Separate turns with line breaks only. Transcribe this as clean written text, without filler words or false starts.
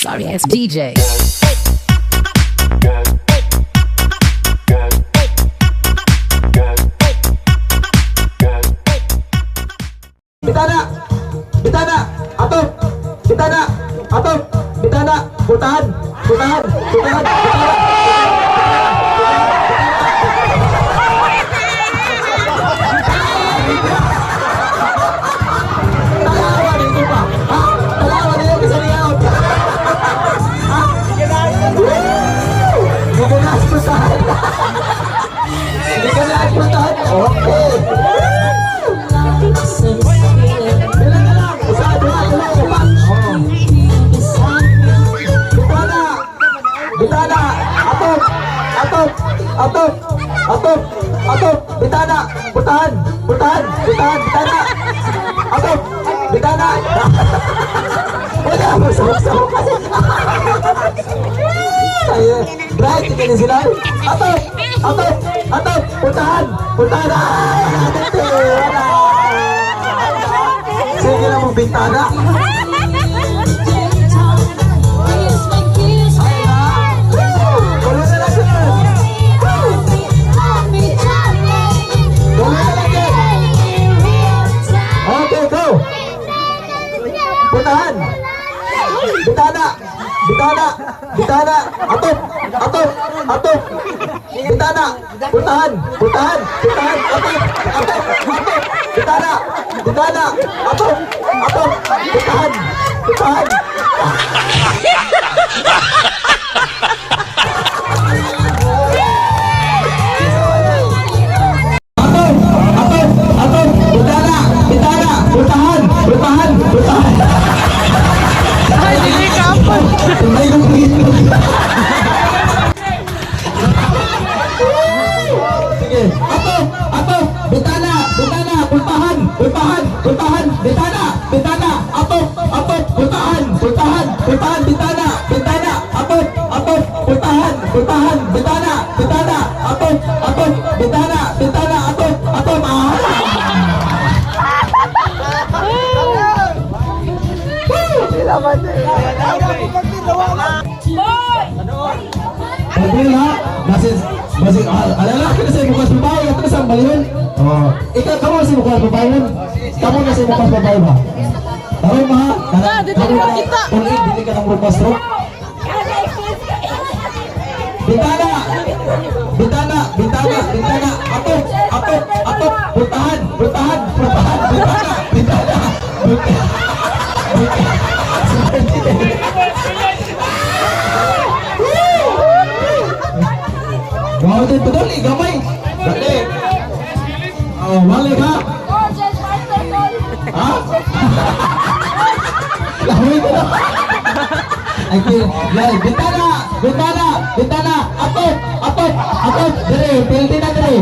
sorry ass DJ.
Bitana, bitana, atop, bitana, atop, bitana, putahan, putahan, putahan, putahan. Talawa dito pa, ha? Talawa dito kasi niyaw. Ha? Hindi ka na putahan. Hindi ka na putahan. Okay. Bilang na lang. Isa, dua, dalawa, upat. Bitana. Bitana. Atop. Atop. Atop. Atop. Atop. Bitana. Putahan. Putahan. Putahan. Bitana. Atop. Bitana. Wala mo. Sawak-sawak kasi. Bright. Tingnan sila. Atop. Atop. Atop. Putahan. Putahan. Wala. Sige na mong bintana. Tuloy na lang sila. Tuloy na lagi. Okay, go. Putahan. Bintana. Bintana. Bintana. Atop. Atop. Atop. Bintana. Putahan. Putahan. Putahan. Atop. Atop. Atop. Bitana. Bitana. Atop. Atop. Putahan. Putahan. Atop. Atop. Atop. Bitana. Bitana. Putahan. Putahan. Putahan.
Ay, dili ka po.
Tunay ng pito. Sige. Atop. Atop. Bitana. Bitana. Putahan. Putahan. Putahan. Bitana. Bitana. Atop. Atop. Putahan. Putahan. Putahan. Bitana. Bitana. Atop. Atop. Putahan. Putahan. Bitana. Bitana. Atop. Atop. Bitana. Bitana. Atop. Atop. Pagbil ha, masih alala kita sa bukas babae, ito sa balihon. Oh, ikaw kamu sa bukas babae nun. Kamu na sa bukas babae ba? Tahu ba? Kamu kita. Kulit dili ka ng bukas ro. Bitana. Bitana, bitana, bitana. Atop, atop, atop. Putahan, putahan, putahan. Bitana, bitana. Gawin din betul nih, gamay. Balik. Oh, balik ha. Ha? Lawin ko na. Ay, bitana, bitana, bitana. Atop, atop, atop. Dire, pildi na dire.